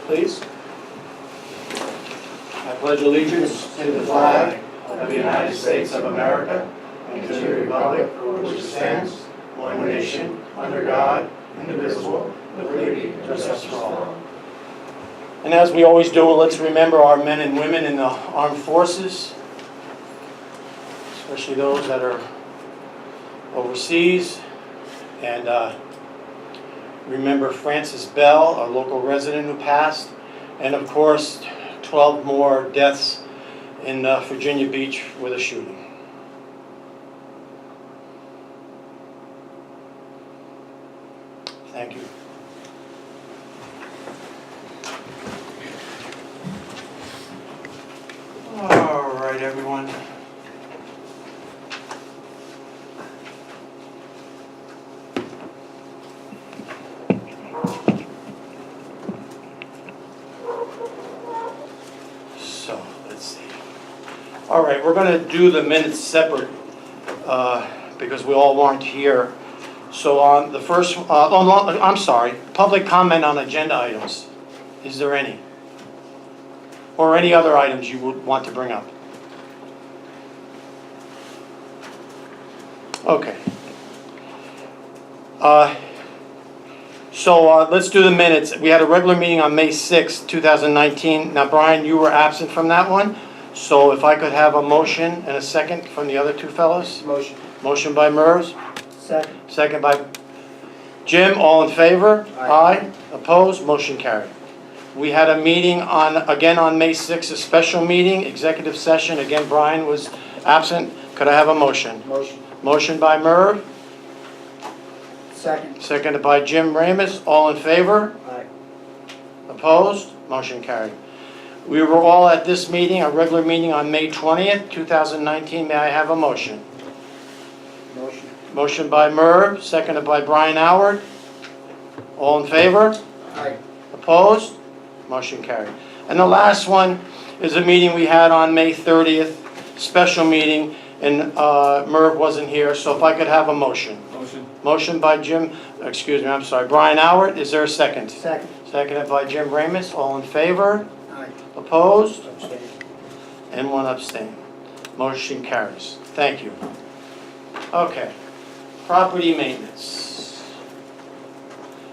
please. I pledge allegiance to the flag of the United States of America and to the republic for which it stands, one nation, under God, indivisible, with liberty and justice for all. And as we always do, let's remember our men and women in the armed forces, especially those that are overseas, and remember Francis Bell, our local resident who passed, and of course 12 more deaths in Virginia Beach with a shooting. Thank you. All right, everyone. So, let's see. All right, we're going to do the minutes separate because we all weren't here. So on the first, I'm sorry, public comment on agenda items. Is there any? Or any other items you would want to bring up? Okay. So let's do the minutes. We had a regular meeting on May 6, 2019. Now, Brian, you were absent from that one. So if I could have a motion and a second from the other two fellows? Motion. Motion by Mers. Second. Second by Jim. All in favor? Aye. Opposed? Motion carried. We had a meeting again on May 6th, a special meeting, executive session. Again, Brian was absent. Could I have a motion? Motion. Motion by Merv. Second. Seconded by Jim Ramis. All in favor? Aye. Opposed? Motion carried. We were all at this meeting, a regular meeting on May 20th, 2019. May I have a motion? Motion. Motion by Merv, seconded by Brian Howard. All in favor? Aye. Opposed? Motion carried. And the last one is a meeting we had on May 30th, special meeting, and Merv wasn't here, so if I could have a motion. Motion. Motion by Brian Howard. Is there a second? Second. Seconded by Jim Ramis. All in favor? Aye. Opposed? Abstain. And one abstain. Motion carries. Thank you. Okay. Property maintenance.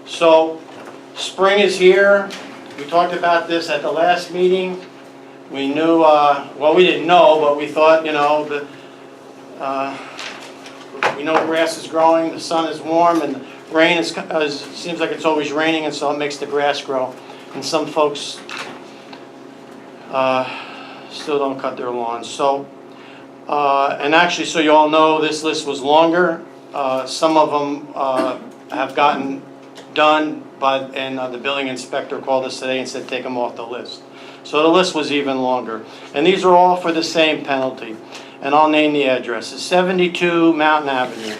So, spring is here. We talked about this at the last meeting. We knew, well, we didn't know, but we thought, you know, we know grass is growing, the sun is warm, and rain seems like it's always raining, and so it makes the grass grow. And some folks still don't cut their lawns. So, and actually, so you all know, this list was longer. Some of them have gotten done, and the building inspector called us today and said take them off the list. So the list was even longer. And these are all for the same penalty. And I'll name the addresses. 72 Mountain Avenue,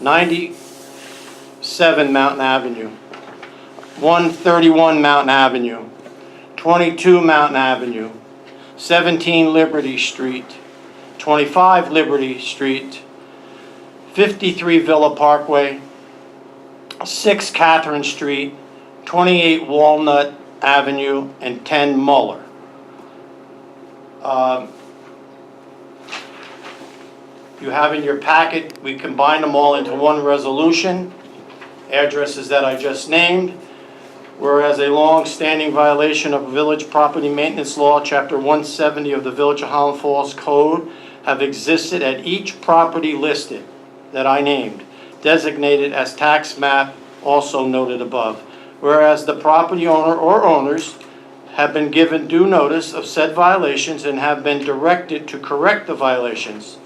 97 Mountain Avenue, 131 Mountain Avenue, 22 Mountain Avenue, 17 Liberty Street, 25 Liberty Street, 53 Villa Parkway, 6 Catherine Street, 28 Walnut Avenue, and 10 Muller. You have in your packet, we combined them all into one resolution, addresses that I just named. Whereas a long-standing violation of Village Property Maintenance Law, Chapter 170 of the Village of Highland Falls Code, have existed at each property listed that I named, designated as tax map, also noted above. Whereas the property owner or owners have been given due notice of said violations and have been directed to correct the violations.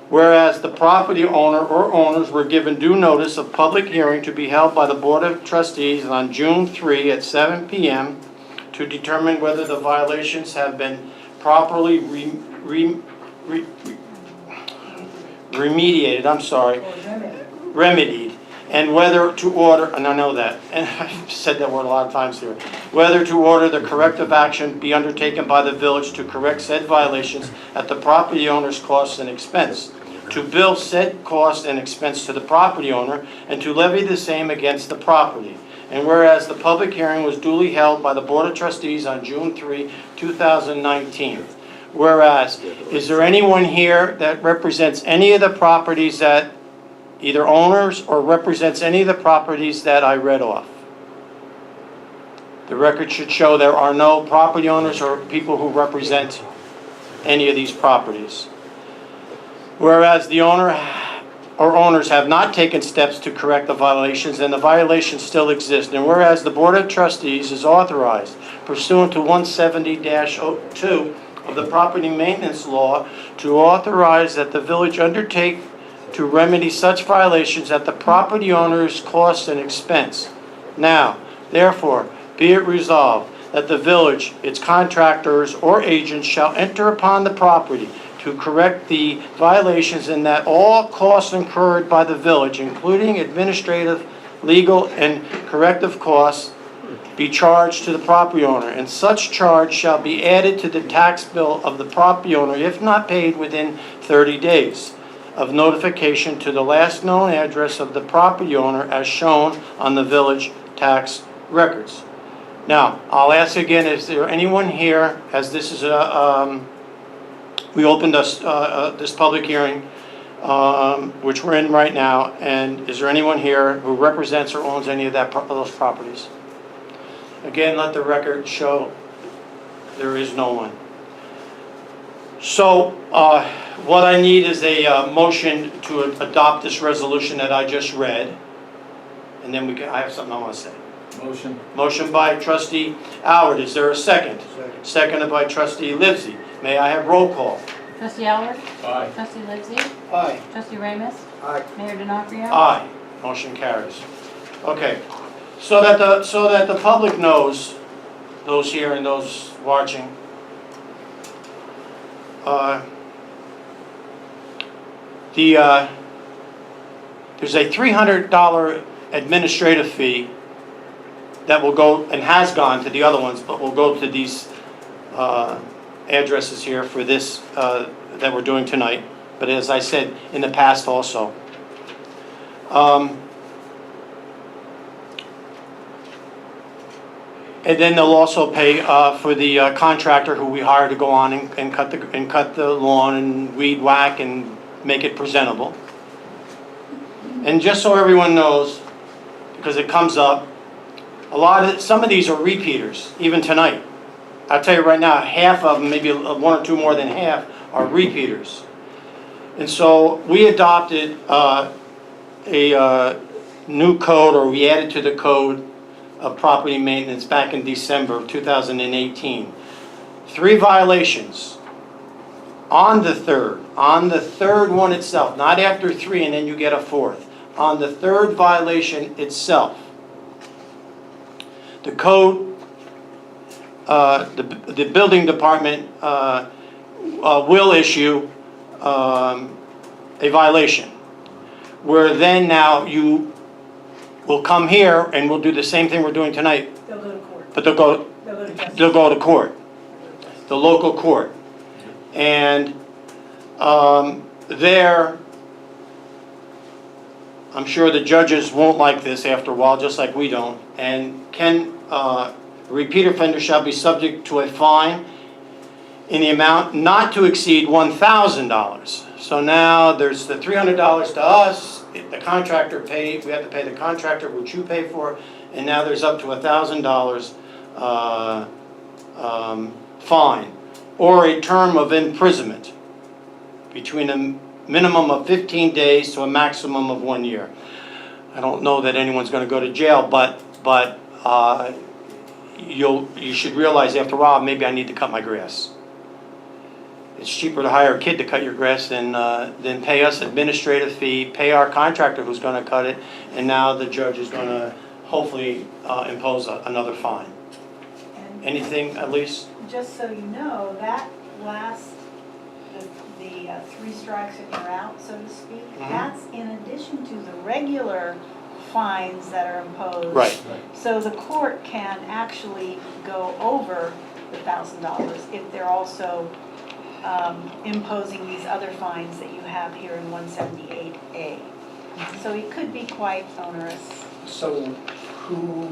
Whereas the property owner or owners were given due notice of public hearing to be held by the Board of Trustees on June 3 at 7 p.m. to determine whether the violations have been properly remedied, and whether to order, and I know that, and I've said that word a lot of times here, whether to order the corrective action be undertaken by the village to correct said violations at the property owner's cost and expense, to bill said cost and expense to the property owner, and to levy the same against the property, And whereas the public hearing was duly held by the Board of Trustees on June 3, 2019. Whereas, is there anyone here that represents any of the properties that, either owners or represents any of the properties that I read off? The record should show there are no property owners or people who represent any of these properties. Whereas the owner or owners have not taken steps to correct the violations and the violations still exist. And whereas the Board of Trustees is authorized pursuant to 170-02 of the property maintenance law to authorize that the village undertake to remedy such violations at the property owner's cost and expense. Now, therefore, be it resolved that the village, its contractors or agents shall enter upon the property to correct the violations and that all costs incurred by the village, including administrative, legal, and corrective costs, be charged to the property owner, and such charge shall be added to the tax bill of the property owner if not paid within 30 days of notification to the last known address of the property owner as shown on the village tax records. Now, I'll ask again, is there anyone here, as this is we opened this public hearing, which we're in right now, and is there anyone here who represents or owns any of those properties? Again, let the record show there is no one. So, what I need is a motion to adopt this resolution that I just read, and then I have something I want to say. Motion. Motion by Trustee Howard. Is there a second? Second. Seconded by Trustee Livesey. May I have roll call? Trustee Howard? Aye. Trustee Livesey? Aye. Trustee Ramus? Aye. Mayor D'Onofrio? Aye. Motion carries. Okay. So that the public knows, those here and those watching, there's a $300 administrative fee that will go, and has gone to the other ones, but will go to these addresses here for this that we're doing tonight. But as I said, in the past also. And then they'll also pay for the contractor who we hire to go on and cut the lawn and weed whack and make it presentable. And just so everyone knows, because it comes up, some of these are repeaters, even tonight. I'll tell you right now, half of them, maybe one or two more than half, are repeaters. And so we adopted a new code, or we added to the code of property maintenance back in December of 2018. 3 violations on the third one itself, not after 3 and then you get a 4th. On the 3rd violation itself, the code, the building department will issue a violation, where then now you will come here and we'll do the same thing we're doing tonight. They'll go to court. But They'll go to justice. they'll go to court, the local court, and there, I'm sure the judges won't like this after a while, just like we don't. And repeat offender shall be subject to a fine in the amount not to exceed $1,000. So now there's the $300 to us, the contractor paid, we have to pay the contractor, which you pay for, and now there's up to $1,000 fine, or a term of imprisonment between a minimum of 15 days to a maximum of 1 year. I don't know that anyone's going to go to jail, but you should realize after a while, maybe I need to cut my grass. It's cheaper to hire a kid to cut your grass than pay us administrative fee, pay our contractor who's going to cut it, and now the judge is going to hopefully impose another fine. And Anything, Elise? just so you know, that last, the 3 strikes and you're out, so to speak, that's in addition to the regular fines that are imposed. Right. So the court can actually go over the $1,000 if they're also imposing these other fines that you have here in 178A. So it could be quite onerous. So Who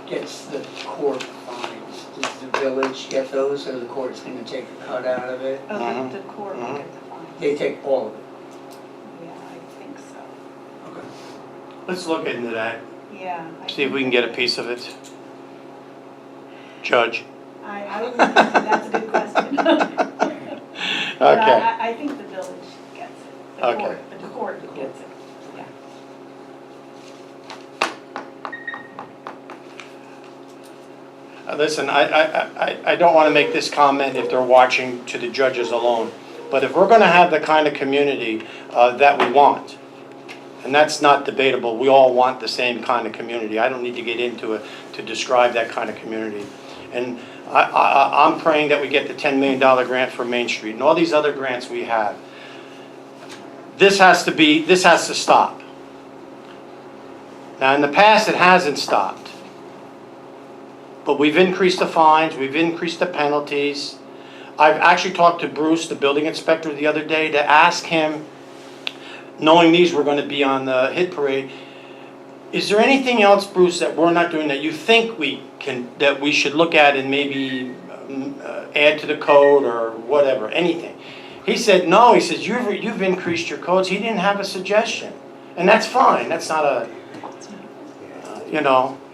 gets the court fines? Does the village get those, or the court's gonna take a cut out of it? Oh, Mhm. the court will get the fine. They take all of it? Yeah, I think so. Okay. Let's look into that, Yeah. I see if think we can get a piece of it. Judge. I would, that's a good question. But Okay. I think the village gets it. The Okay. court, the court gets it, yeah. Listen, I don't want to make this comment if they're watching to the judges alone, but if we're going to have the kind of community that we want, and that's not debatable, we all want the same kind of community. I don't need to get into it to describe that kind of community. And I'm praying that we get the $10 million grant for Main Street and all these other grants we have. This has to stop. Now, in the past, it hasn't stopped. But we've increased the fines, we've increased the penalties. I've actually talked to Bruce, the building inspector, the other day to ask him, knowing these were going to be on the hit parade, is there anything else, Bruce, that we're not doing that you think that we should look at and maybe add to the code or whatever, anything? He said, no, he says, you've increased your codes. He didn't have a suggestion. And that's fine, that's not a,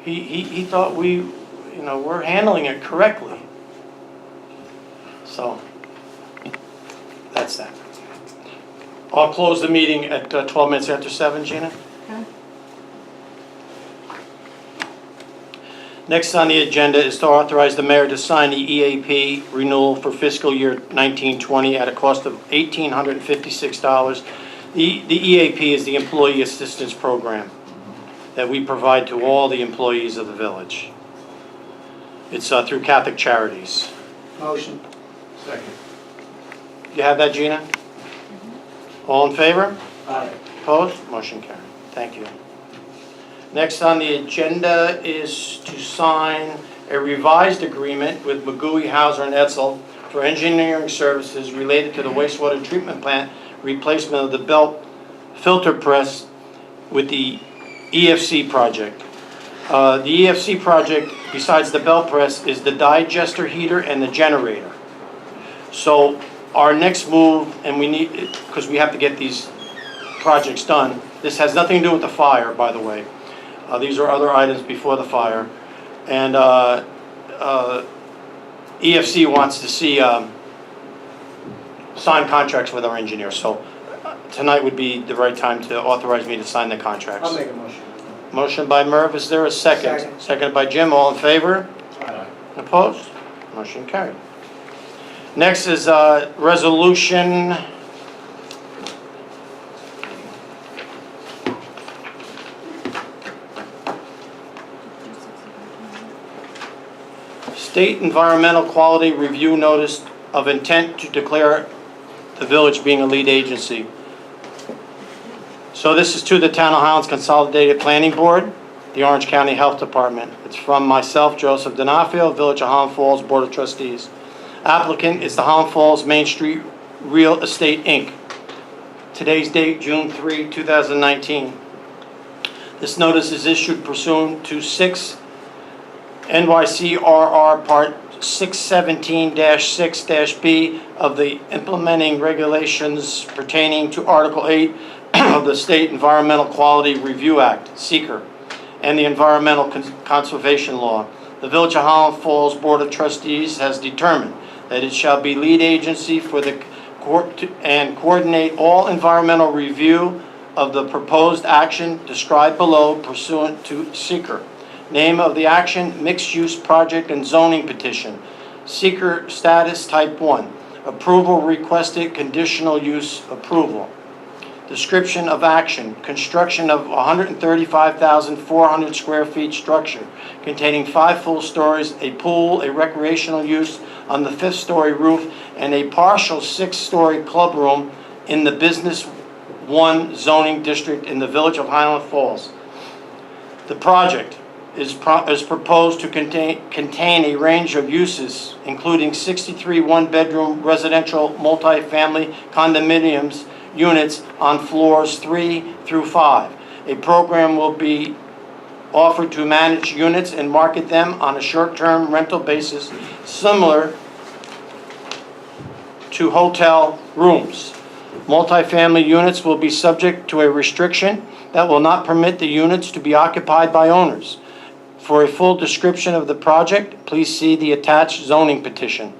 he thought we're handling it correctly. So, that's that. I'll close the meeting at 12 minutes after 7, Gina. Okay. Next on the agenda is to authorize the mayor to sign the EAP renewal for fiscal year 1920 at a cost of $1,856. The EAP is the Employee Assistance Program that we provide to all the employees of the village. It's through Catholic Charities. Motion. Second. You have that, Gina? All in favor? Aye. Opposed? Motion carried. Thank you. Next on the agenda is to sign a revised agreement with McGooey, Hauser, and Etzel for engineering services related to the wastewater treatment plant replacement of the belt filter press with the EFC project. The EFC project, besides the belt press, is the digester heater and the generator. So our next move, and we need, because we have to get these projects done, this has nothing to do with the fire, by the way. These are other items before the fire. And EFC wants to see signed contracts with our engineers. So tonight would be the right time to authorize me to sign the contracts. I'll make a motion. Motion by Merv, is there a second? Second. Seconded by Jim, all in favor? Aye. Opposed? Motion carried. Next is resolution State Environmental Quality Review Notice of Intent to declare the village being a lead agency. So this is to the Town of Highlands Consolidated Planning Board, the Orange County Health Department. It's from myself, Joseph D'Onofrio, Village of Highland Falls Board of Trustees. Applicant is the Highland Falls Main Street Real Estate, Inc. Today's date, June 3, 2019. This notice is issued pursuant to 6 NYCRR Part 617-6-B of the implementing regulations pertaining to Article 8 of the State Environmental Quality Review Act, SEQR, and the Environmental Conservation Law. The Village of Highland Falls Board of Trustees has determined that it shall be lead agency for the court and coordinate all environmental review of the proposed action described below pursuant to SEQR. Name of the action, mixed-use project and zoning petition. SEQR status type 1. Approval requested, conditional use approval. Description of action, construction of 135,400 square feet structure containing 5 full stories, a pool, a recreational use on the 5th story roof, and a partial 6-story club room in the Business 1 zoning district in the Village of Highland Falls. The project is proposed to contain a range of uses, including 63 one-bedroom residential multifamily condominiums units on floors 3 through 5. A program will be offered to manage units and market them on a short-term rental basis similar to hotel rooms. Multifamily units will be subject to a restriction that will not permit the units to be occupied by owners. For a full description of the project, please see the attached zoning petition.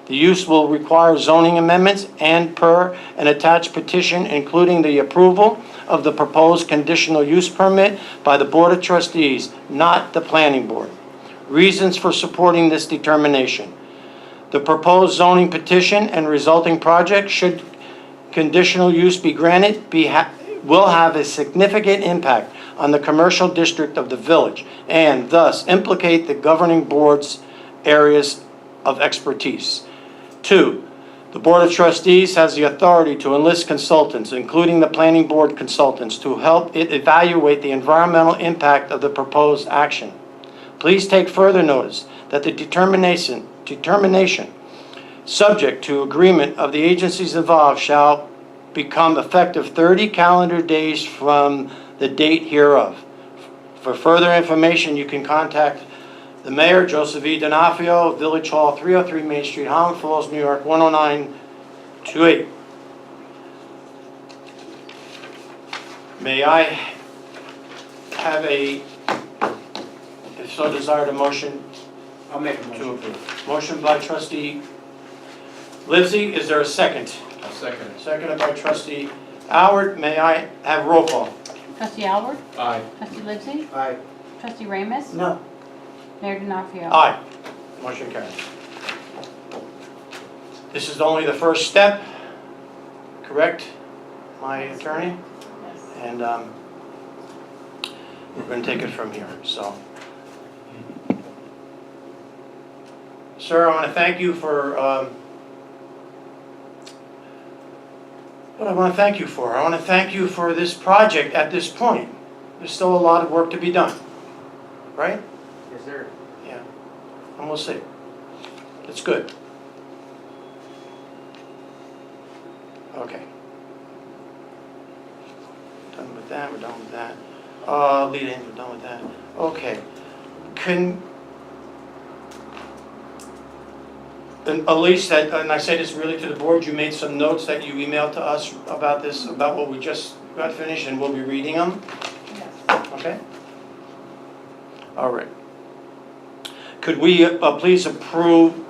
The use will require zoning amendments and per an attached petition, including the approval of the proposed conditional use permit by the Board of Trustees, not the Planning Board. Reasons for supporting this determination. The proposed zoning petition and resulting project, should conditional use be granted, will have a significant impact on the commercial district of the village and thus implicate the governing board's areas of expertise. 2, the Board of Trustees has the authority to enlist consultants, including the Planning Board consultants, to help it evaluate the environmental impact of the proposed action. Please take further notice that the determination, subject to agreement of the agencies involved, shall become effective 30 calendar days from the date hereof. For further information, you can contact the Mayor, Joseph E. D'Onofrio, Village Hall, 303 Main Street, Highland Falls, New York, 10928. May I have a, if so desired, a motion I'll make a to motion. approve? Motion by trustee Livesey, is there a second? I'll second it. Seconded by trustee Howard. May I have roll call? Trustee Alward, Aye. trustee Livesey, Aye. trustee Ramus, No. Mayor D'Onofrio. Aye. Motion carries. This is only the first step, correct, my attorney? Yes. And we're going to take it from here, so. Sir, I want to thank you for, what I want to thank you for. I want to thank you for this project at this point. There's still a lot of work to be done, right? Yes, sir. Yeah, and we'll see. It's good. Okay. Done with that, we're done with that. Lead in, we're done with that. Okay. And Elise, and I say this really to the board, you made some notes that you emailed to us about this, about what we just got finished, and we'll be reading them, Yes. okay? All right. Could we please approve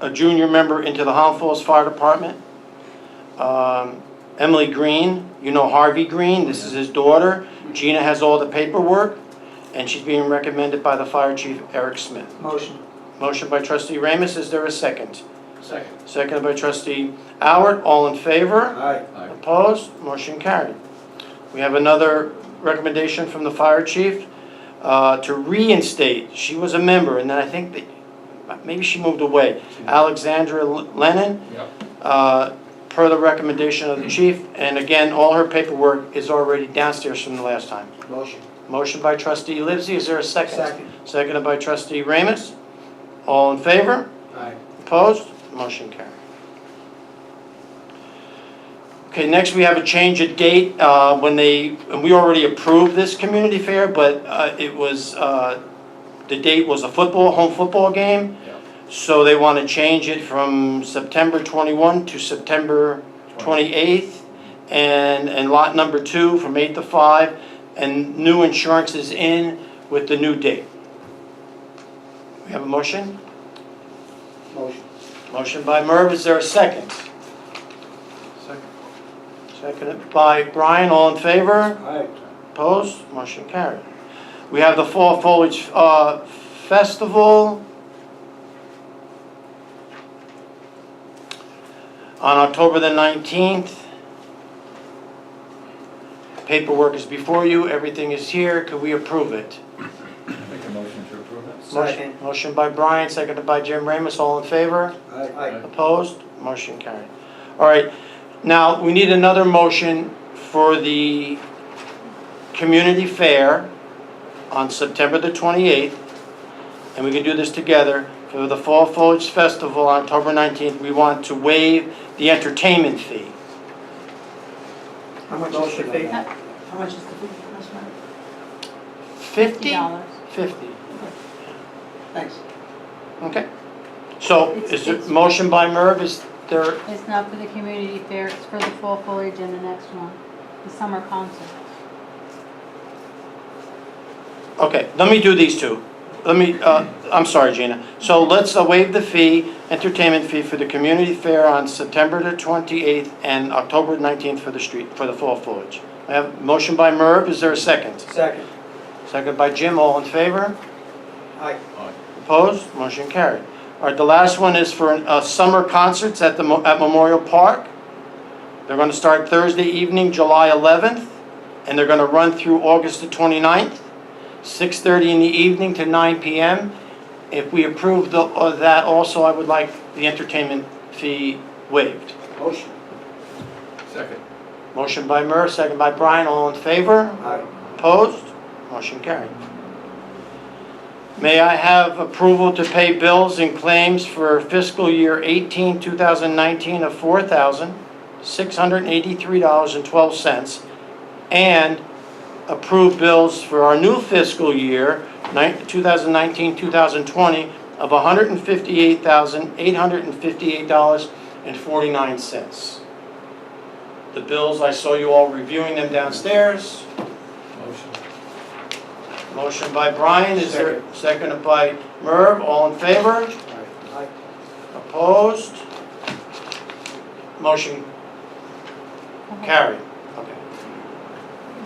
a junior member into the Highland Falls Fire Department? Emily Green, you know Harvey Green, this is his daughter. Gina has all the paperwork, and she's being recommended by the Fire Chief, Eric Smith. Motion. Motion by trustee Ramus, is there a second? Second. Seconded by trustee Howard, all in favor? Aye. Aye. Opposed? Motion carried. We have another recommendation from the fire chief to reinstate, she was a member, and then I think that maybe she moved away, Alexandra Lennon, Yep. per the recommendation of the chief, and again, all her paperwork is already downstairs from the last time. Motion. Motion by trustee Livesey, is there a second? Second. Seconded by trustee Ramus. All in favor? Aye. Opposed? Motion carried. Okay, next we have a change of date, and we already approved this community fair, but it was, the date was a home football game. Yep. So they want to change it from September 21 to September 28th, and lot number 2 from 8 to 5, and new insurance is in with the new date. We have a motion? Motion. Motion by Merv, is there a second? Second. Seconded by Brian, all in favor? Aye. Opposed? Motion carried. We have the Fall Foliage Festival on October the 19th. Paperwork is before you, everything is here, could we approve it? Make a motion to approve it. Second. Motion by Brian, seconded by Jim Ramus, all in favor? Aye. Opposed? Motion carried. All right, now, we need another motion for the community fair on September the 28th, and we can do this together. For the Fall Foliage Festival on October 19th, we want to waive the entertainment fee. How much is the fee? Huh? How much is the fee? 50? $50. 50, Thanks. okay. So is it motion by Merv, is there, It's not for the community fair, it's for the fall foliage and the next one, the summer concert. okay, let me do these two. Let me, I'm sorry, Gina. So let's waive the fee, entertainment fee for the community fair on September the 28th and October 19th for the fall foliage. I have a motion by Merv, is there a second? Second. Second by Jim, all in favor? Aye. Aye. Opposed? Motion carried. All right, the last one is for summer concerts at Memorial Park. They're going to start Thursday evening, July 11th, and they're going to run through August the 29th, 6:30 in the evening to 9 p.m. If we approve that also, I would like the entertainment fee waived. Motion. Second. Motion by Merv, second by Brian, all in favor? Aye. Opposed? Motion carried. May I have approval to pay bills and claims for fiscal year 18, 2019 of $4,683.12, and approve bills for our new fiscal year, 2019, 2020, of $158,858.49. The bills, I saw you all reviewing them downstairs. Motion. Motion by Brian, is there, seconded by Merv, all in favor? Aye. Opposed? Motion Okay. carried. Okay.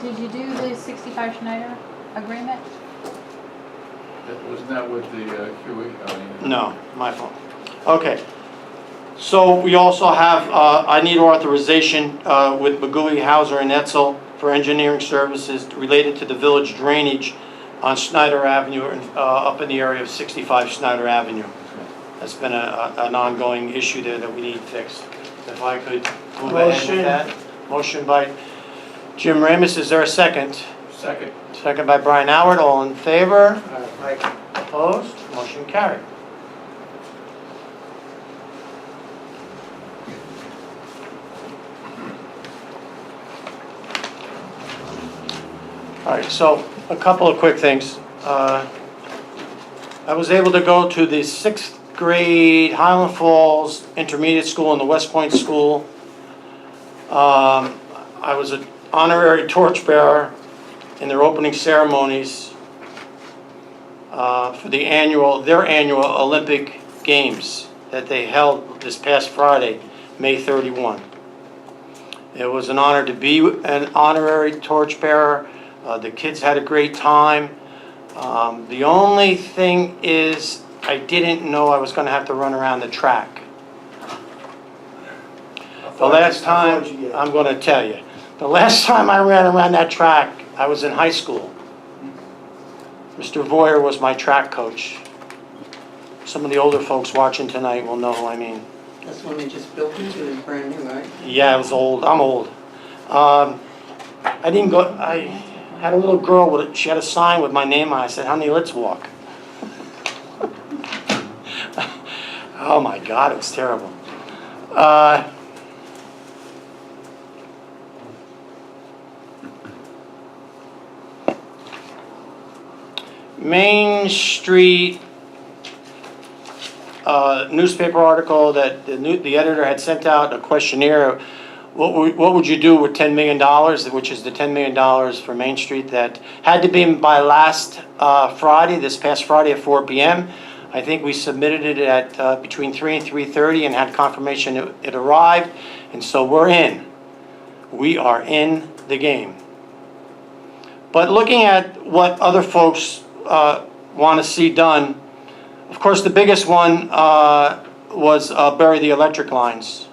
Did you do the 65 Schneider agreement? Wasn't that with the QE? No, my fault. Okay. So we also have, I need authorization with Magui, Hauser, and Etzel for engineering services related to the village drainage on Schneider Avenue, up in the area of 65 Schneider Avenue. That's been an ongoing issue there that we need fixed. If I could move ahead Motion. with that. Motion by Jim Ramus, is there a second? Second. Second by Brian Howard, all in favor? Aye. Opposed? Motion carried. All right, so a couple of quick things. I was able to go to the 6th grade Highland Falls Intermediate School and the West Point School. I was an honorary torchbearer in their opening ceremonies for their annual Olympic Games that they held this past Friday, May 31. It was an honor to be an honorary torchbearer. The kids had a great time. The only thing is, I didn't know I was going to have to run around the track. The last time, I'm going to tell you, the last time I ran around that track, I was in high school. Mr. Voyer was my track coach. Some of the older folks watching tonight will know who I mean. That's when they just built it, so it's brand new, right? Yeah, I was old. I'm old. I didn't go. I had a little girl with it. She had a sign with my name on it. I said, "Honey, let's walk." Oh my God, it was terrible. Main Street newspaper article that the editor had sent out a questionnaire. What would you do with $10 million, which is the $10 million for Main Street that had to be in by last Friday, this past Friday at 4 p.m. I think we submitted it at between 3 and 3:30 and had confirmation it arrived, and so we're in. We are in the game. But looking at what other folks want to see done, of course, the biggest one was bury the electric lines.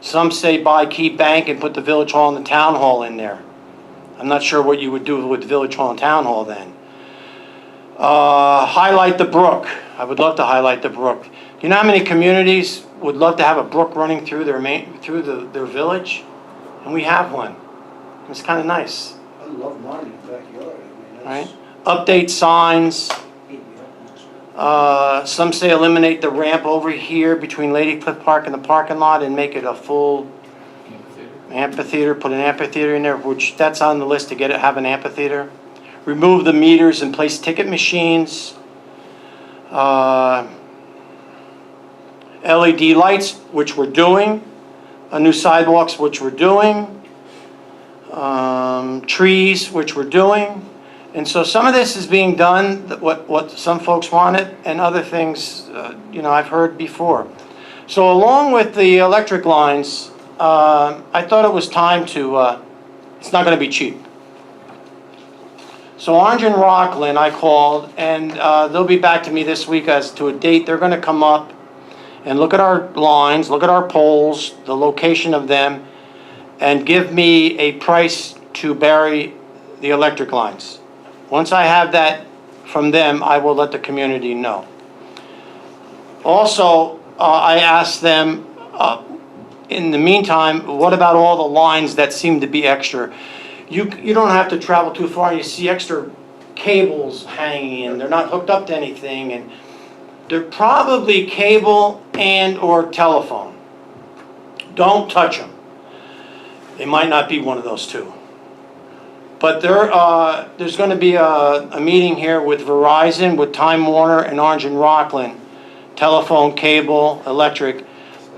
Some say buy Key Bank and put the Village Hall and the Town Hall in there. I'm not sure what you would do with the Village Hall and Town Hall then. Highlight the brook. I would love to highlight the brook. Do you know how many communities would love to have a brook running through their village? And we have one. It's kind of nice, I love mine in the backyard, I mean, right? that's. Update signs. Eat me up. Some say eliminate the ramp over here between Lady Cliff Park and the parking lot and make it a full amphitheater, put an amphitheater in there, which that's on the list to have an amphitheater. remove the meters and place ticket machines. LED lights, which we're doing. New sidewalks, which we're doing. Trees, which we're doing. And so some of this is being done, what some folks wanted, and other things, I've heard before. So along with the electric lines, I thought it was time to, it's not going to be cheap. So Orange and Rockland, I called, and they'll be back to me this week as to a date. They're going to come up and look at our lines, look at our poles, the location of them, and give me a price to bury the electric lines. Once I have that from them, I will let the community know. Also, I asked them, in the meantime, what about all the lines that seem to be extra? You don't have to travel too far, you see extra cables hanging in, they're not hooked up to anything, and they're probably cable and or telephone. Don't touch them. They might not be one of those two. But there's going to be a meeting here with Verizon, with Time Warner, and Orange and Rockland, telephone, cable, electric,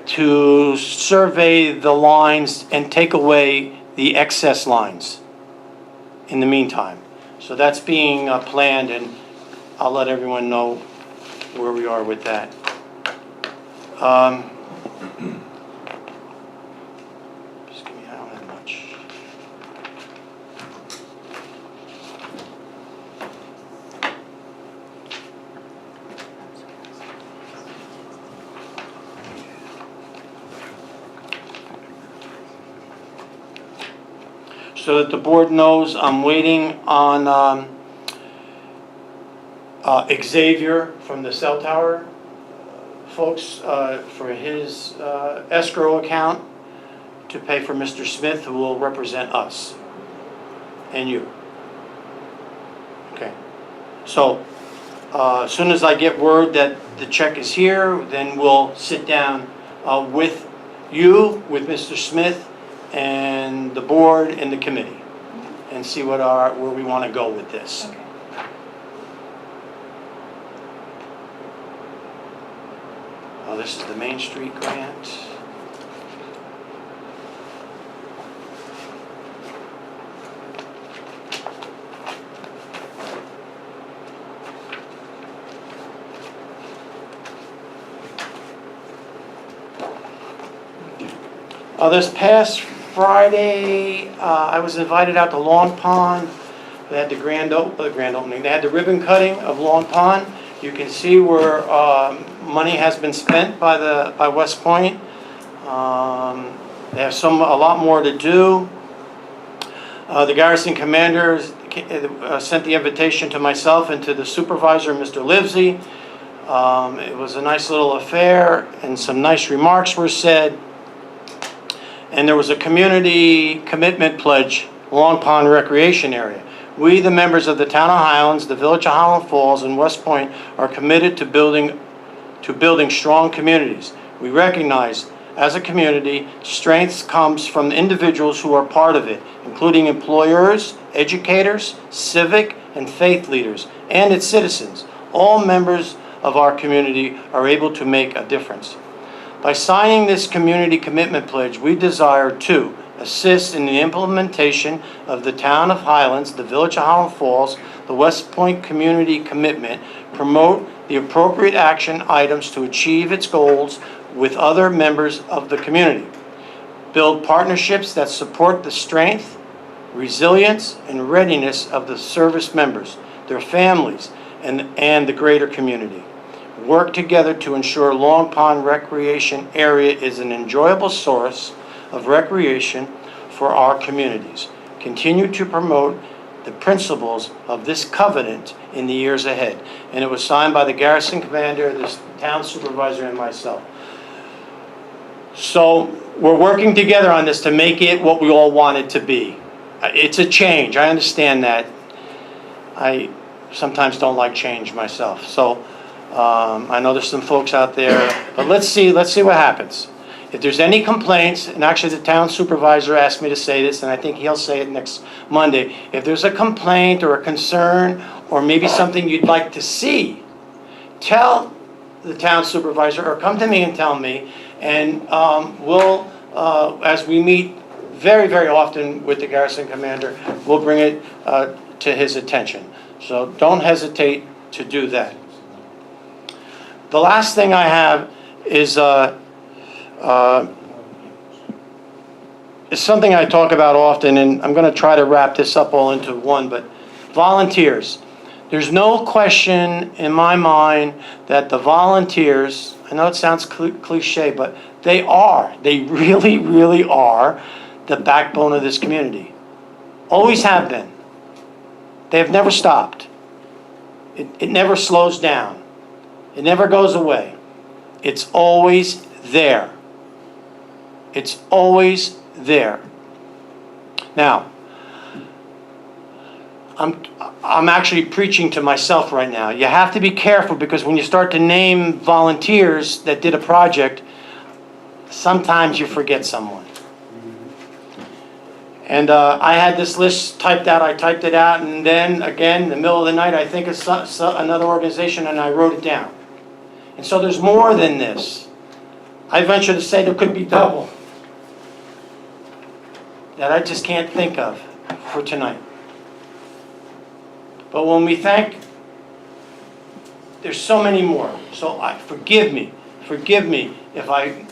to survey the lines and take away the excess lines in the meantime. So that's being planned, and I'll let everyone know where we are with that. Just give me, I don't have much. So that the board knows, I'm waiting on Xavier from the cell tower folks for his escrow account to pay for Mr. Smith, who will represent us and you. Okay. So as soon as I get word that the check is here, then we'll sit down with you, with Mr. Smith, and the board and the committee, and see where we want to go with this. Okay. Oh, this is the Main Street grant. This past Friday, I was invited out to Long Pond. They had the grand opening. They had the ribbon cutting of Long Pond. You can see where money has been spent by West Point. They have a lot more to do. The garrison commander sent the invitation to myself and to the supervisor, Mr. Livesey. It was a nice little affair, and some nice remarks were said. And there was a community commitment pledge, Long Pond Recreation Area. We, the members of the Town of Highlands, the Village of Highland Falls, and West Point, are committed to building strong communities. We recognize, as a community, strength comes from the individuals who are part of it, including employers, educators, civic and faith leaders, and its citizens. All members of our community are able to make a difference. By signing this community commitment pledge, we desire to assist in the implementation of the Town of Highlands, the Village of Highland Falls, the West Point Community Commitment, promote the appropriate action items to achieve its goals with other members of the community, build partnerships that support the strength, resilience, and readiness of the service members, their families, and the greater community. Work together to ensure Long Pond Recreation Area is an enjoyable source of recreation for our communities. Continue to promote the principles of this covenant in the years ahead. And it was signed by the garrison commander, the town supervisor, and myself. So we're working together on this to make it what we all want it to be. It's a change, I understand that. I sometimes don't like change myself. So I know there's some folks out there, but let's see what happens. if there's any complaints, and actually the town supervisor asked me to say this, and I think he'll say it next Monday, if there's a complaint or a concern, or maybe something you'd like to see, tell the town supervisor, or come to me and tell me, and we'll, as we meet very, very often with the garrison commander, we'll bring it to his attention. So don't hesitate to do that. The last thing I have is something I talk about often, and I'm going to try to wrap this up all into one, but volunteers. There's no question in my mind that the volunteers, I know it sounds cliche, but they really, really are the backbone of this community. Always have been. They have never stopped. It never slows down. It never goes away. It's always there. It's always there. Now, I'm actually preaching to myself right now. You have to be careful, because when you start to name volunteers that did a project, sometimes you forget someone. And I had this list typed out, I typed it out, and then again, in the middle of the night, I think it's another organization, and I wrote it down. And so there's more than this. I venture to say there could be double that I just can't think of for tonight. But when we thank, there's so many more. So forgive me if I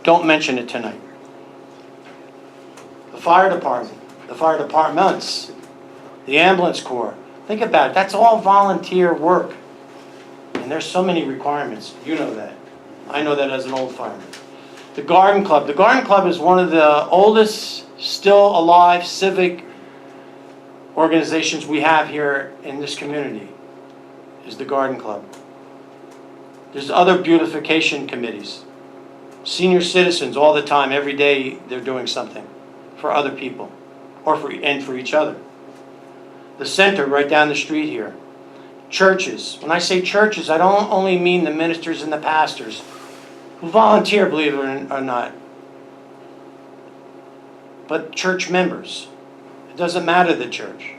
don't mention it tonight. The fire department, the fire departments, the ambulance corps. Think about it, that's all volunteer work. And there's so many requirements, you know that. I know that as an old fireman. The Garden Club. The Garden Club is one of the oldest, still alive civic organizations we have here in this community, is the Garden Club. There's other beautification committees. Senior citizens all the time, every day they're doing something for other people, or for each other. The center right down the street here. Churches. When I say churches, I don't only mean the ministers and the pastors who volunteer, believe it or not, but church members. It doesn't matter the church.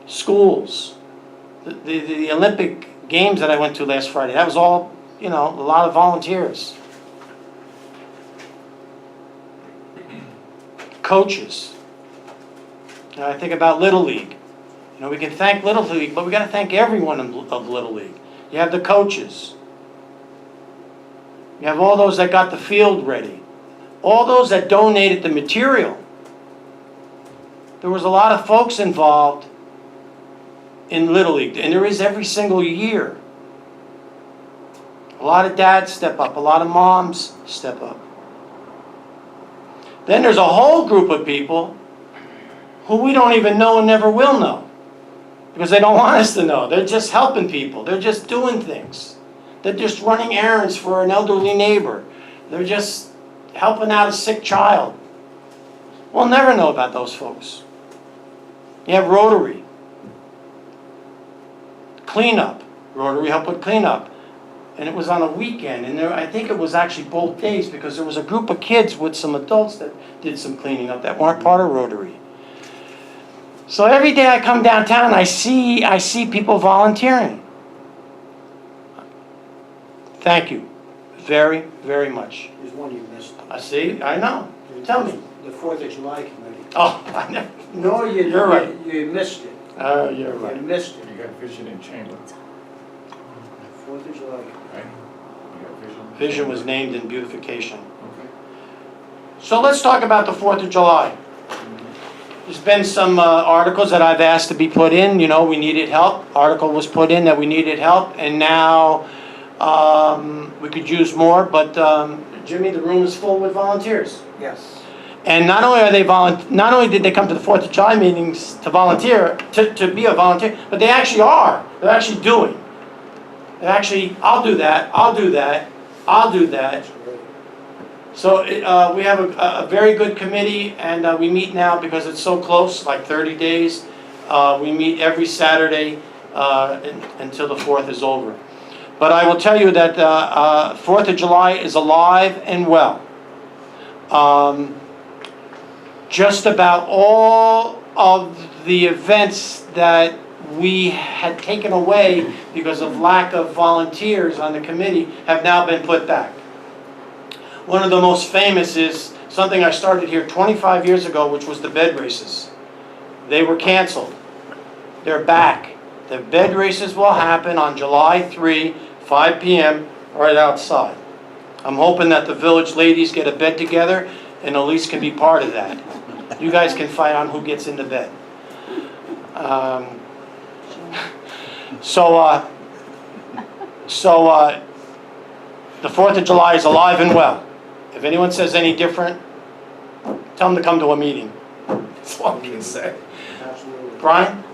Schools. The Olympic Games that I went to last Friday, that was all, a lot of volunteers. Coaches. I think about Little League. We can thank Little League, but we got to thank everyone of Little League. You have the coaches. You have all those that got the field ready. All those that donated the material. There was a lot of folks involved in Little League, and there is every single year. A lot of dads step up, a lot of moms step up. Then there's a whole group of people who we don't even know and never will know, because they don't want us to know. They're just helping people. They're just doing things. They're just running errands for an elderly neighbor. They're just helping out a sick child. We'll never know about those folks. You have Rotary. Cleanup. Rotary helped with cleanup. And it was on a weekend. And I think it was actually both days, because there was a group of kids with some adults that did some cleaning up that weren't part of Rotary. So every day I come downtown, I see people volunteering. Thank you very, very much. There's one you missed. I know. Tell me. The 4th of July committee. Oh, I know. No, You're right. You missed it. You're You right. missed it. You got vision in chamber, 4th of July. right? You got vision. Vision was named in beautification. Okay. So let's talk about the 4th of July. There's been some articles that I've asked to be put in. We needed help. Article was put in that we needed help, and now we could use more. But Jimmy, the room is full with volunteers. Yes. And not only are they not only did they come to the 4th of July meetings to volunteer, to be a volunteer, but they actually are. They're actually doing. They're actually, I'll do that, I'll do that, I'll do that. So we have a very good committee, and we meet now because it's so close, like 30 days. We meet every Saturday until the 4th is over. But I will tell you that 4th of July is alive and well. Just about all of the events that we had taken away because of lack of volunteers on the committee have now been put back. One of the most famous is something I started here 25 years ago, which was the bed races. They were canceled. They're back. The bed races will happen on July 3, 5 p.m. right outside. I'm hoping that the village ladies get a bed together and Elise can be part of that. You guys can fight on who gets into bed. The 4th of July is alive and well. If anyone says any different, tell them to come to a meeting. That's all I can say. Absolutely. Brian?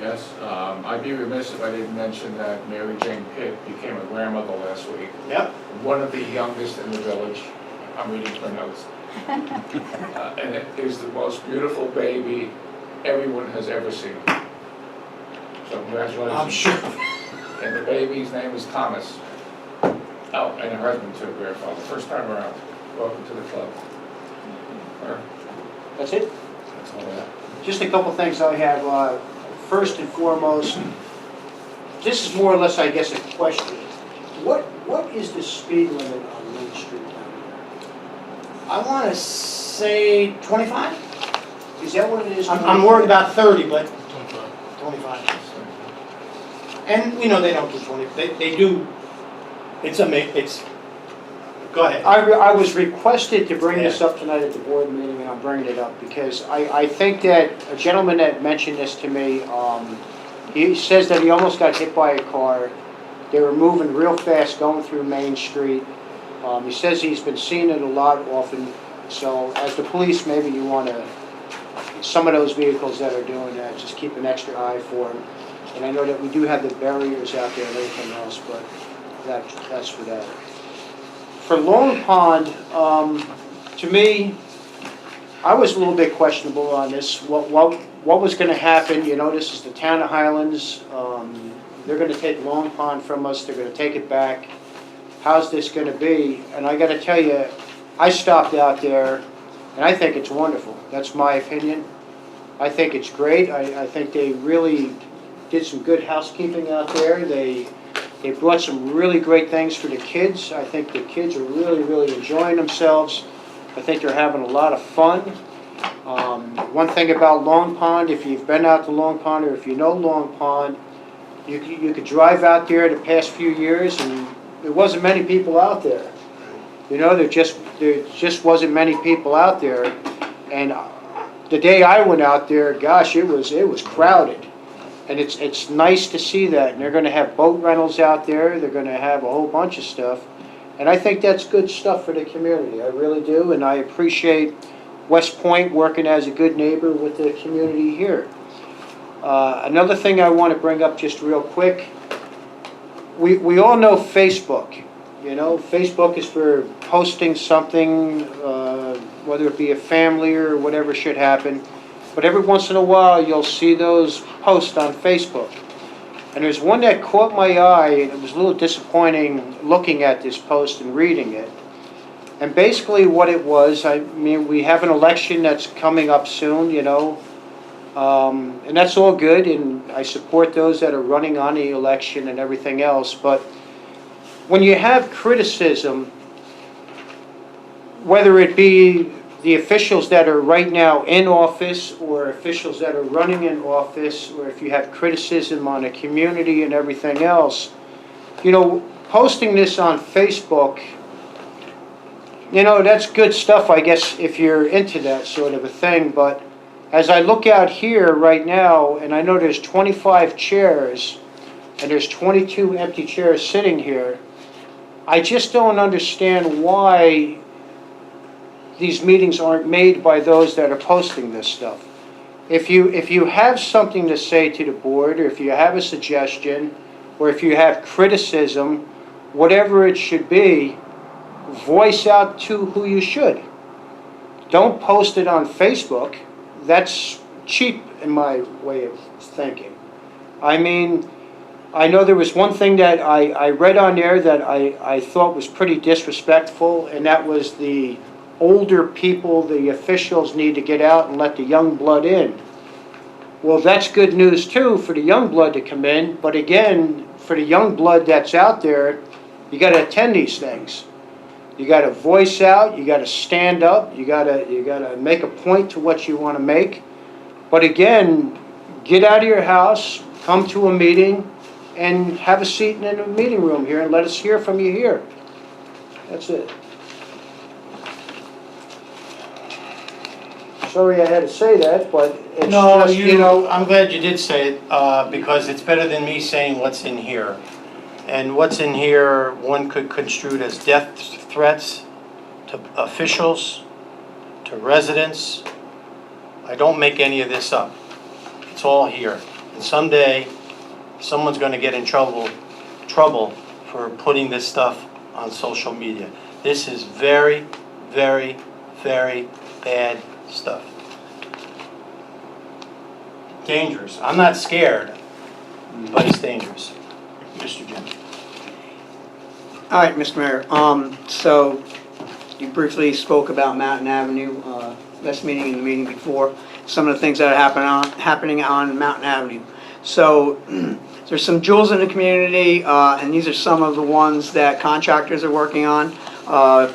Yes, I'd be remiss if I didn't mention that Mary Jane Pitt became a grandmother last week. Yep. One of the youngest in the village. I'm reading her notes. And it is the most beautiful baby everyone has ever seen. So congratulations. I'm sure. And the baby's name is Thomas. Oh, and her husband too, grandfather. First time around. Welcome to the club. That's it? That's all I have. Just a couple things I have. First and foremost, this is more or less, I guess, a question. What is the speed limit on Main Street down I want to say 25? there? Is that what it is? I'm worried about 30, but 25. And we know they don't do 20. They do. It's go ahead. I was requested to bring this up tonight at the board meeting, and I'm bringing it up because I think that a gentleman that mentioned this to me, he says that he almost got hit by a car. They were moving real fast going through Main Street. He says he's been seeing it a lot often. So as the police, maybe you want to, some of those vehicles that are doing that, just keep an extra eye for them. And I know that we do have the barriers out there and everything else, but that's for that. For Long Pond, to me, I was a little bit questionable on this. What was going to happen? You know, this is the town of Highlands. They're going to take Long Pond from us. They're going to take it back. How's this going to be? And I got to tell you, I stopped out there, and I think it's wonderful. That's my opinion. I think it's great. I think they really did some good housekeeping out there. They brought some really great things for the kids. I think the kids are really, really enjoying themselves. I think they're having a lot of fun. One thing about Long Pond, if you've been out to Long Pond or if you know Long Pond, you could drive out there the past few years and there wasn't many people out there. You know, there just wasn't many people out there. And the day I went out there, gosh, it was crowded. And it's nice to see that. And they're going to have boat rentals out there. They're going to have a whole bunch of stuff. And I think that's good stuff for the community. I really do. And I appreciate West Point working as a good neighbor with the community here. Another thing I want to bring up just real quick. We all know Facebook. You know, Facebook is for posting something, whether it be a family or whatever should happen. But every once in a while, you'll see those posts on Facebook. And there's one that caught my eye, and it was a little disappointing looking at this post and reading it. And basically what it was, I mean, we have an election that's coming up soon, you know, and that's all good, and I support those that are running on the election and everything else. But when you have criticism, whether it be the officials that are right now in office or officials that are running in office, or if you have criticism on the community and everything else, you know, posting this on Facebook, you know, that's good stuff, I guess, if you're into that sort of a thing. But as I look out here right now, and I know there's 25 chairs, and there's 22 empty chairs sitting here, I just don't understand why these meetings aren't made by those that are posting this stuff. If you have something to say to the board, or if you have a suggestion, or if you have criticism, whatever it should be, voice out to who you should. Don't post it on Facebook. That's cheap in my way of thinking. I mean, I know there was one thing that I read on there that I thought was pretty disrespectful, and that was the older people, the officials need to get out and let the young blood in. Well, that's good news too for the young blood to come in, but again, for the young blood that's out there, you gotta attend these things. You gotta voice out, you gotta stand up, you gotta make a point to what you wanna make. But again, get out of your house, come to a meeting, and have a seat in the meeting room here and let us hear from you here. That's it. Sorry I had to say that, but it's No, just, you know, I'm glad you did say it, because it's better than me saying what's in here. And what's in here, one could construe it as death threats to officials, to residents. I don't make any of this up. It's all here. And someday, someone's gonna get in trouble for putting this stuff on social media. This is very, very, very bad stuff. Dangerous. I'm not scared, but it's dangerous. Mr. Jim. All right, Mr. Mayor, so you briefly spoke about Mountain Avenue, last meeting and the meeting before, some of the things that are happening on Mountain Avenue. So there's some jewels in the community, and these are some of the ones that contractors are working on.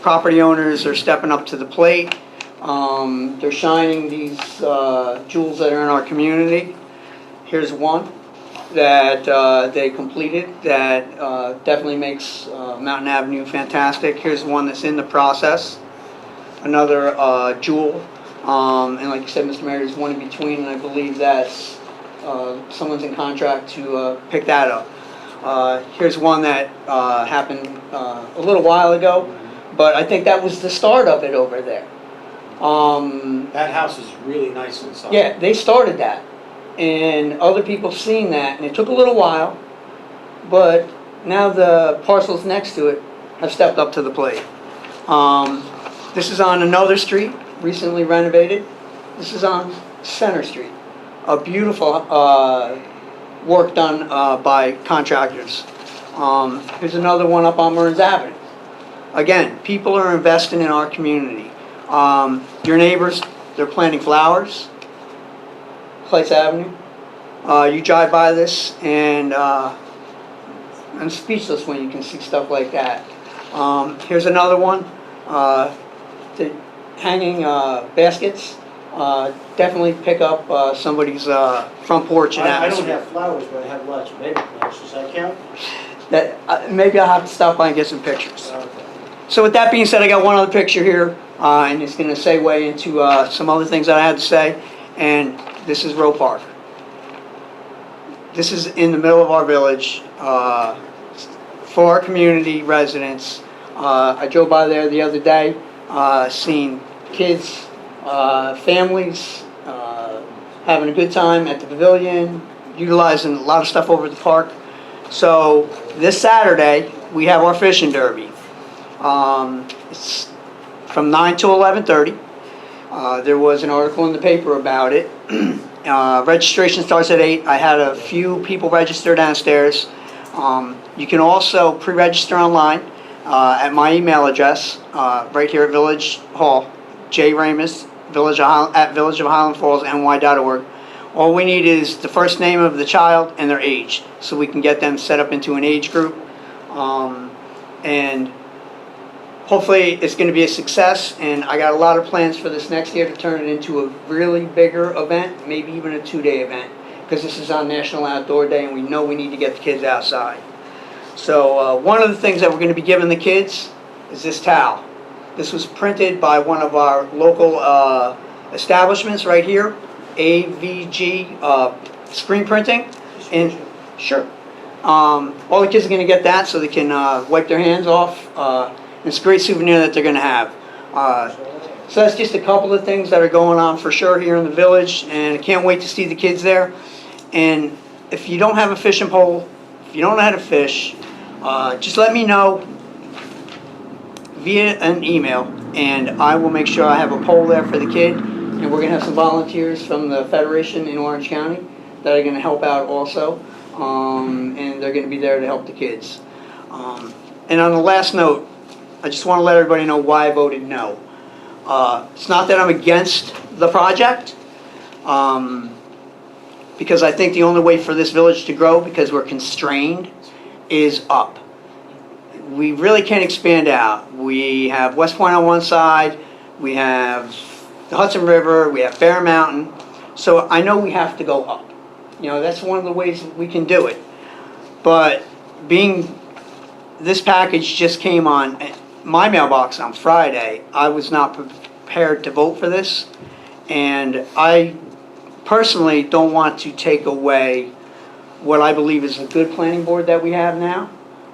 Property owners are stepping up to the plate. They're shining these jewels that are in our community. Here's one that they completed that definitely makes Mountain Avenue fantastic. Here's one that's in the process. Another jewel, and like you said, Mr. Mayor, there's one in between, and I believe that's someone's in contract to pick that up. Here's one that happened a little while ago, but I think that was the start of it over there. That house is really nice inside. Yeah, they started that, and other people seen that, and it took a little while, but now the parcels next to it have stepped up to the plate. This is on another street, recently renovated. This is on Center Street. A beautiful work done by contractors. Here's another one up on Burns Avenue. Again, people are investing in our community. Your neighbors, they're planting flowers. Place Avenue. You drive by this and I'm speechless when you can see stuff like that. Here's another one. The hanging baskets definitely pick up somebody's front porch and I don't atmosphere. have flowers, but I have lots of baby plants. Does that count? That, maybe I'll have to stop by and get some pictures. Okay. So with that being said, I got one other picture here, and it's going to segue into some other things that I had to say, and this is Roe Park. This is in the middle of our village for our community residents. I drove by there the other day, seen kids, families having a good time at the pavilion, utilizing a lot of stuff over at the park. So this Saturday, we have our fishing derby. It's from 9 to 11:30. There was an article in the paper about it. Registration starts at 8. I had a few people register downstairs. You can also pre-register online at my email address right here at Village Hall, jramus, at villageofhighlandfallsny.org. All we need is the first name of the child and their age, so we can get them set up into an age group. And hopefully it's going to be a success, and I got a lot of plans for this next year to turn it into a really bigger event, maybe even a 2-day event, because this is on National Outdoor Day and we know we need to get the kids outside. So one of the things that we're going to be giving the kids is this towel. This was printed by one of our local establishments right here, AVG Screen Printing. And sure, all the kids are going to get that so they can wipe their hands off. It's a great souvenir that they're going to have. So that's just a couple of things that are going on for sure here in the village, and I can't wait to see the kids there. And if you don't have a fishing pole, if you don't know how to fish, just let me know via an email, and I will make sure I have a pole there for the kid. And we're going to have some volunteers from the Federation in Orange County that are going to help out also. And they're gonna be there to help the kids. And on the last note, I just wanna let everybody know why I voted no. It's not that I'm against the project, because I think the only way for this village to grow, because we're constrained, is up. We really can't expand out. We have West Point on one side, we have the Hudson River, we have Bear Mountain, so I know we have to go up. You know, that's one of the ways we can do it. But this package just came on my mailbox on Friday, I was not prepared to vote for this, and I personally don't want to take away what I believe is a good planning board that we have now.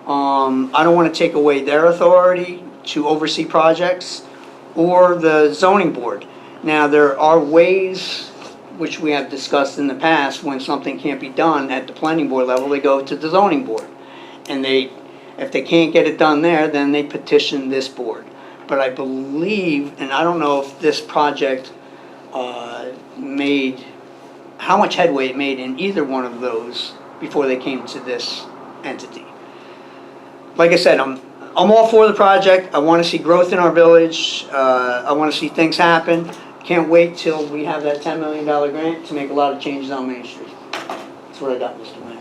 I don't want to take away their authority to oversee projects or the zoning board. Now, there are ways, which we have discussed in the past, when something can't be done at the planning board level, they go to the zoning board. And if they can't get it done there, then they petition this board. But I believe, and I don't know if this project how much headway it made in either one of those before they came to this entity. Like I said, I'm all for the project. I want to see growth in our village. I want to see things happen. Can't wait till we have that $10 million grant to make a lot of changes on Main Street. That's what I got, Mr. Mayor.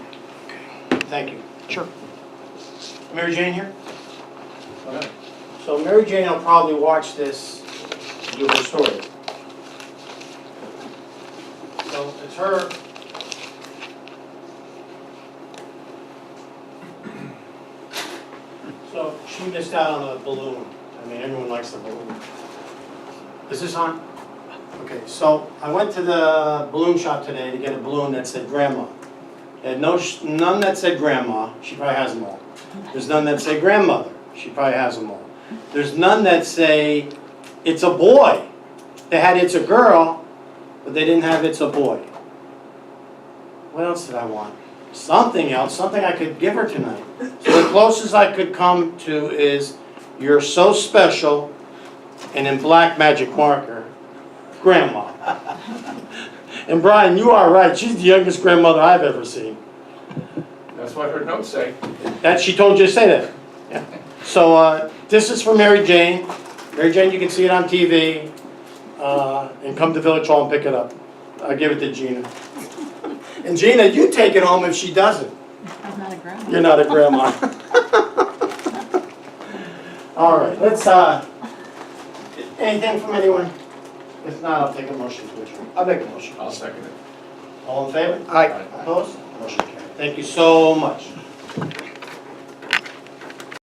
Thank you. Sure. Mary Jane here? Okay. So Mary Jane will probably watch this, do her story. So it's her. So she missed out on a balloon. I mean, everyone likes the balloon. Is this on? Okay, so I went to the balloon shop today to get a balloon that said grandma. They had none that said grandma. She probably has them all. There's none that say grandmother. She probably has them all. There's none that say it's a boy. They had it's a girl, but they didn't have it's a boy. What else did I want? Something else, something I could give her tonight. So the closest I could come to is you're so special, and in black magic marker, grandma. And Brian, you are right. She's the youngest grandmother I've ever seen. That's what her notes say. That she told you to say that. Yeah. So this is for Mary Jane. Mary Jane, you can see it on TV, and come to Village Hall and pick it up. I'll give it to Gina. And Gina, you take it home if she doesn't. I'm not a grandma. You're not a grandma. All right, let's, anything from anyone? If not, I'll take a motion to adjourn. I'll make a motion. I'll second it. All in favor? Aye. Opposed? Motion carried. Thank you so much.